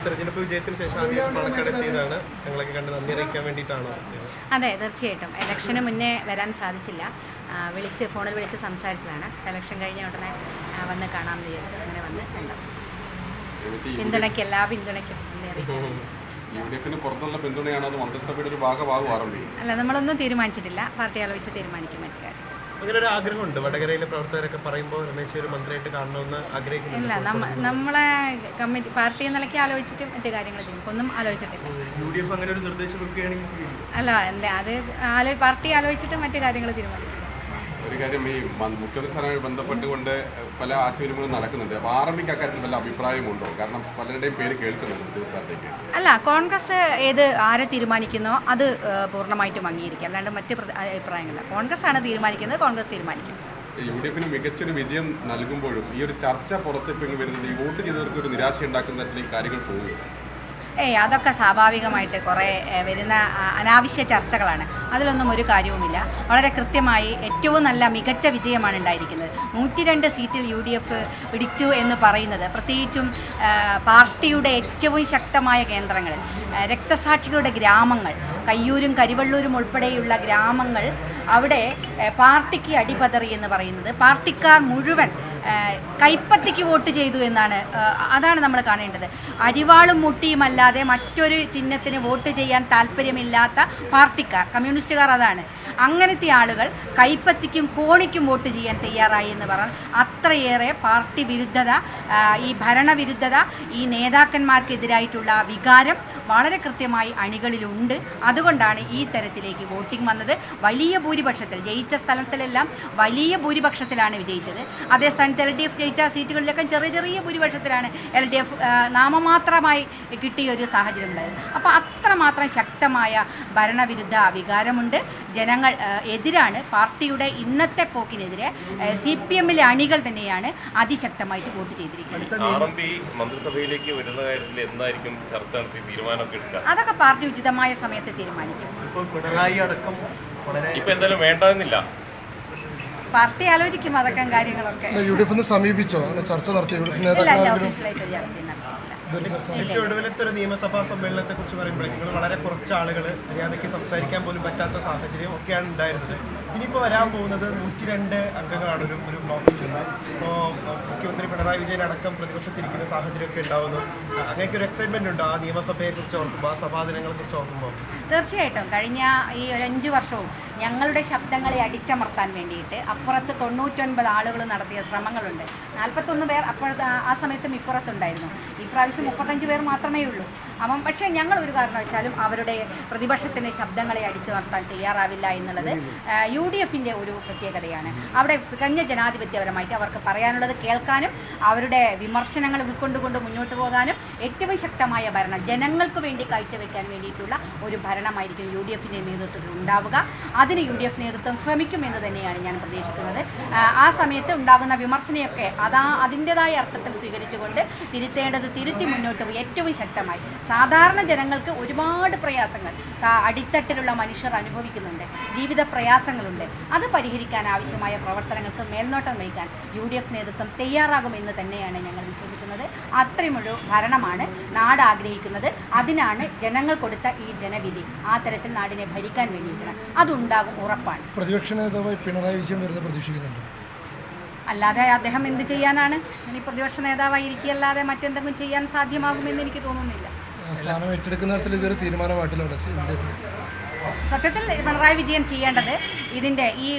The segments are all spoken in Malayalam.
തെരഞ്ഞെടുപ്പ് വിജയത്തിന് ശേഷം ആദ്യം പണക്കെടുത്തിയതാണ്. ഞങ്ങളൊക്കെ കണ്ട് നന്ദി അറിയിക്കാൻ വേണ്ടിയിട്ടാണോ? അതെ, തീർച്ചയായിട്ടും. ഇലക്ഷന് മുന്നേ വരാൻ സാധിച്ചില്ല. ഫോണിൽ വിളിച്ച് സംസാരിച്ചതാണ്. ഇലക്ഷൻ കഴിഞ്ഞ ഉടനെ വന്ന് കാണാമെന്ന് വിചാരിച്ചു. അങ്ങനെ വന്ന് കണ്ടു. പിന്തുണയ്ക്കും, എല്ലാ പിന്തുണയ്ക്കും അല്ല, നമ്മളൊന്നും തീരുമാനിച്ചിട്ടില്ല. പാർട്ടി ആലോചിച്ച് തീരുമാനിക്കും മറ്റു കാര്യം. അങ്ങനെ ഒരു ആഗ്രഹമുണ്ട്. വടകരയിലെ പ്രവർത്തകരൊക്കെ പറയുമ്പോൾ രമേശ് ഒരു മന്ത്രിയായിട്ട് കാണണമെന്ന് ആഗ്രഹിക്കുന്നില്ല. ഇല്ല, നമ്മളെ കമ്മിറ്റി പാർട്ടി നിലയ്ക്ക് ആലോചിച്ചിട്ട് മറ്റു കാര്യങ്ങൾ ഒന്നും ആലോചിച്ചിട്ടില്ല. UDF അങ്ങനെ ഒരു നിർദ്ദേശം വെക്കുകയാണെങ്കിൽ അല്ല, എന്താ അത് പാർട്ടി ആലോചിച്ചിട്ട് മറ്റു കാര്യങ്ങൾ തീരുമാനിക്കും. ഒരു കാര്യം, ഈ മുഖ്യമന്ത്രി സ്ഥാനവുമായി ബന്ധപ്പെട്ടുകൊണ്ട് പല ആശയവിനിമയങ്ങളും നടക്കുന്നുണ്ട്. അപ്പോൾ ആർമിക്ക് അക്കാര്യത്തിൽ വല്ല അഭിപ്രായമുണ്ടോ? കാരണം പലരുടെയും പേര് കേൾക്കുന്നുണ്ട് മുഖ്യമന്ത്രി സ്ഥാനത്തേക്ക്. അല്ല, കോൺഗ്രസ് ആരെ തീരുമാനിക്കുന്നോ അത് പൂർണ്ണമായിട്ടും അംഗീകരിക്കും. അല്ലാണ്ട് മറ്റ് അഭിപ്രായങ്ങളില്ല. കോൺഗ്രസ് ആണ് തീരുമാനിക്കുന്നത്, കോൺഗ്രസ് തീരുമാനിക്കും. UDF മികച്ചൊരു വിജയം നൽകുമ്പോഴും ഈ ഒരു ചർച്ച പുറത്തേക്ക് വരുന്നത് ഈ വോട്ട് ചെയ്തവർക്ക് ഒരു നിരാശ ഉണ്ടാക്കുന്ന തരത്തിലേക്ക് കാര്യങ്ങൾ പോകും. അതൊക്കെ സ്വാഭാവികമായിട്ട് കുറേ വരുന്ന അനാവശ്യ ചർച്ചകളാണ്. അതിലൊന്നും ഒരു കാര്യവുമില്ല. വളരെ കൃത്യമായി ഏറ്റവും നല്ല മികച്ച വിജയമാണ് ഉണ്ടായിരിക്കുന്നത്. 102 സീറ്റിൽ UDF പിടിച്ചു എന്ന് പറയുന്നത്, പ്രത്യേകിച്ചും പാർട്ടിയുടെ ഏറ്റവും ശക്തമായ കേന്ദ്രങ്ങളിൽ, രക്തസാക്ഷികളുടെ ഗ്രാമങ്ങൾ, കയ്യൂരും കരിവള്ളൂരും ഉൾപ്പെടെയുള്ള ഗ്രാമങ്ങൾ, അവിടെ പാർട്ടിക്ക് അടിപതറി എന്ന് പറയുന്നത് പാർട്ടിക്കാർ മുഴുവൻ കൈപ്പത്തിക്ക് വോട്ട് ചെയ്തു എന്നാണ്. അതാണ് നമ്മൾ കാണേണ്ടത്. അരിവാളും മുട്ടിയുമല്ലാതെ മറ്റൊരു ചിഹ്നത്തിന് വോട്ട് ചെയ്യാൻ താല്പര്യമില്ലാത്ത പാർട്ടിക്കാർ, കമ്മ്യൂണിസ്റ്റുകാർ, അതാണ്. അങ്ങനത്തെ ആളുകൾ കൈപ്പത്തിക്കും കോണിക്കും വോട്ട് ചെയ്യാൻ തയ്യാറായി എന്ന് പറഞ്ഞാൽ അത്രയേറെ പാർട്ടി വിരുദ്ധത, ഈ ഭരണവിരുദ്ധത, ഈ നേതാക്കന്മാർക്കെതിരായിട്ടുള്ള വികാരം വളരെ കൃത്യമായി അണികളിലുണ്ട്. അതുകൊണ്ടാണ് ഈ തരത്തിലേക്ക് വോട്ടിംഗ് വന്നത്. വലിയ ഭൂരിപക്ഷത്തിൽ ജയിച്ച സ്ഥലത്തിലെല്ലാം വലിയ ഭൂരിപക്ഷത്തിലാണ് വിജയിച്ചത്. അതേ സ്ഥാനത്ത് LDF ജയിച്ച സീറ്റുകളിലൊക്കെ ചെറിയ ചെറിയ ഭൂരിപക്ഷത്തിലാണ് LDF നാമമാത്രമായി കിട്ടിയൊരു സാഹചര്യം ഉണ്ടായത്. അപ്പോൾ അത്രമാത്രം ശക്തമായ ഭരണവിരുദ്ധ വികാരമുണ്ട്. ജനങ്ങൾ എതിരാണ്. പാർട്ടിയുടെ ഇന്നത്തെ പോക്കിനെതിരെ CPM-ലെ അണികൾ തന്നെയാണ് അതിശക്തമായിട്ട് വോട്ട് ചെയ്തിരിക്കുന്നത്. മന്ത്രിസഭയിലേക്ക് വരുന്ന കാര്യത്തിൽ എന്തായിരിക്കും ചർച്ച നടത്തി തീരുമാനമൊക്കെ എടുക്കുക? അതൊക്കെ പാർട്ടി ഉചിതമായ സമയത്ത് തീരുമാനിക്കും. പിണറായി അടക്കം ഇപ്പൊ എന്തായാലും വേണ്ടെന്നില്ല. പാർട്ടി ആലോചിക്കും അടക്കം കാര്യങ്ങളൊക്കെ. UDF സമീപിച്ചോ? ചർച്ച നടത്തിയോ? ഒഫീഷ്യലായിട്ട് ഒരു ചർച്ച നടത്തിയില്ല. ഏറ്റവും ഒടുവിലത്തെ ഒരു നിയമസഭാ സമ്മേളനത്തെ കുറിച്ച് പറയുമ്പോൾ നിങ്ങൾ വളരെ കുറച്ച് ആളുകൾ മര്യാദയ്ക്ക് സംസാരിക്കാൻ പോലും പറ്റാത്ത സാഹചര്യം ഒക്കെയാണ് ഉണ്ടായിരുന്നത്. ഇനിയിപ്പോൾ വരാൻ പോകുന്നത് 102 അംഗങ്ങളാണ് ഒരു ബ്ലോക്കിൽ നിന്ന്. ഇപ്പോൾ മുഖ്യമന്ത്രി പിണറായി വിജയൻ അടക്കം പ്രതിപക്ഷത്തിരിക്കുന്ന സാഹചര്യമൊക്കെ ഉണ്ടാവുന്നു. അങ്ങനെയൊക്കെ ഒരു എക്സൈറ്റ്മെന്റ് ഉണ്ടോ ആ നിയമസഭയെക്കുറിച്ച് ഓർക്കുമ്പോൾ, ആ സഭാദിനങ്ങളെക്കുറിച്ച് ഓർക്കുമ്പോൾ? തീർച്ചയായിട്ടും. കഴിഞ്ഞ ഈ 5 വർഷവും ഞങ്ങളുടെ ശബ്ദങ്ങളെ അടിച്ചമർത്താൻ വേണ്ടിയിട്ട് അപ്പുറത്ത് 99 ആളുകൾ നടത്തിയ ശ്രമങ്ങളുണ്ട്. 41 പേർ അപ്പോഴത്തെ ആ സമയത്തും ഇപ്പുറത്തുണ്ടായിരുന്നു. ഇപ്രാവശ്യം 35 പേർ മാത്രമേ ഉള്ളൂ. അപ്പം പക്ഷേ ഞങ്ങൾ ഒരു കാരണവശാലും അവരുടെ പ്രതിപക്ഷത്തിൻ്റെ ശബ്ദങ്ങളെ അടിച്ചമർത്താൻ തയ്യാറാവില്ല എന്നുള്ളത് UDF-ന്റെ ഒരു പ്രത്യേകതയാണ്. അവിടെ തികഞ്ഞ ജനാധിപത്യപരമായിട്ട് അവർക്ക് പറയാനുള്ളത് കേൾക്കാനും അവരുടെ വിമർശനങ്ങൾ ഉൾക്കൊണ്ടുകൊണ്ട് മുന്നോട്ട് പോകാനും ഏറ്റവും ശക്തമായ ഭരണം ജനങ്ങൾക്ക് വേണ്ടി കാഴ്ചവെക്കാൻ വേണ്ടിയിട്ടുള്ള ഒരു ഭരണമായിരിക്കും UDF-ന്റെ നേതൃത്വത്തിൽ ഉണ്ടാവുക. അതിന് UDF നേതൃത്വം ശ്രമിക്കുമെന്ന് തന്നെയാണ് ഞാൻ പ്രതീക്ഷിക്കുന്നത്. ആ സമയത്ത് ഉണ്ടാകുന്ന വിമർശനയൊക്കെ അതിൻ്റെതായ അർത്ഥത്തിൽ സ്വീകരിച്ചുകൊണ്ട് തിരുത്തേണ്ടത് തിരുത്തി മുന്നോട്ട് പോയി ഏറ്റവും ശക്തമായി. സാധാരണ ജനങ്ങൾക്ക് ഒരുപാട് പ്രയാസങ്ങൾ അടിത്തട്ടിലുള്ള മനുഷ്യർ അനുഭവിക്കുന്നുണ്ട്, ജീവിത പ്രയാസങ്ങളുണ്ട്. അത് പരിഹരിക്കാൻ ആവശ്യമായ പ്രവർത്തനങ്ങൾക്ക് മേൽനോട്ടം വഹിക്കാൻ UDF നേതൃത്വം തയ്യാറാകുമെന്ന് തന്നെയാണ് ഞങ്ങൾ വിശ്വസിക്കുന്നത്. അത്രയുമൊരു ഭരണമാണ് നാട് ആഗ്രഹിക്കുന്നത്. അതിനാണ് ജനങ്ങൾ കൊടുത്ത ഈ ജനവിധി. ആ തരത്തിൽ നാടിനെ ഭരിക്കാൻ വേണ്ടിയിട്ടാണ്. അതുണ്ടാകും, ഉറപ്പാണ്. പ്രതിപക്ഷ നേതാവായി പിണറായി വിജയൻ വരുന്നത് പ്രതീക്ഷിക്കുന്നുണ്ട്. അല്ലാതെ അദ്ദേഹം എന്ത് ചെയ്യാനാണ്? ഇനി പ്രതിപക്ഷ നേതാവായിരിക്കല്ലാതെ മറ്റെന്തെങ്കിലും ചെയ്യാൻ സാധ്യമാകുമെന്ന് എനിക്ക് തോന്നുന്നില്ല. സ്ഥാനം ഏറ്റെടുക്കുന്ന തരത്തിൽ ഇതൊരു തീരുമാനമായിട്ടില്ല. സത്യത്തിൽ പിണറായി വിജയൻ ചെയ്യേണ്ടത് ഇതിൻ്റെ ഈ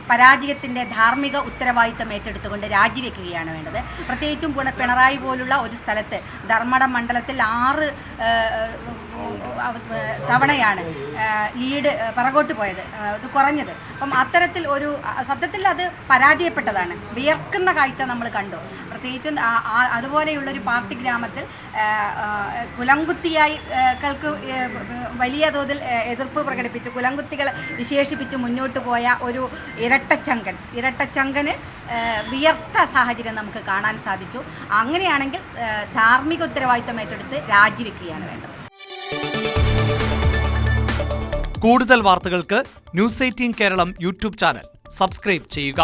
പരാജയത്തിൻ്റെ ധാർമ്മിക ഉത്തരവാദിത്തം ഏറ്റെടുത്തുകൊണ്ട് രാജിവെക്കുകയാണ് വേണ്ടത്. പ്രത്യേകിച്ചും പിണറായി പോലുള്ള ഒരു സ്ഥലത്ത് ധർമ്മടം മണ്ഡലത്തിൽ 6 തവണയാണ് ലീഡ് പിറകോട്ട് പോയത്, ഇത് കുറഞ്ഞത്. അപ്പം അത്തരത്തിൽ ഒരു സത്യത്തിൽ അത് പരാജയപ്പെട്ടതാണ്. വിയർക്കുന്ന കാഴ്ച നമ്മൾ കണ്ടു. പ്രത്യേകിച്ചും അതുപോലെയുള്ളൊരു പാർട്ടി ഗ്രാമത്തിൽ കുലംകുത്തിയായി വലിയ തോതിൽ എതിർപ്പ് പ്രകടിപ്പിച്ച് കുലംകുത്തികൾ വിശേഷിപ്പിച്ച് മുന്നോട്ട് പോയ ഒരു ഇരട്ടച്ചങ്കന് വിയർത്ത സാഹചര്യം നമുക്ക് കാണാൻ സാധിച്ചു. അങ്ങനെയാണെങ്കിൽ ധാർമ്മിക ഉത്തരവാദിത്തം ഏറ്റെടുത്ത് രാജിവെക്കുകയാണ് വേണ്ടത്. കൂടുതൽ വാർത്തകൾക്ക് News 18 Keralam YouTube channel subscribe ചെയ്യുക.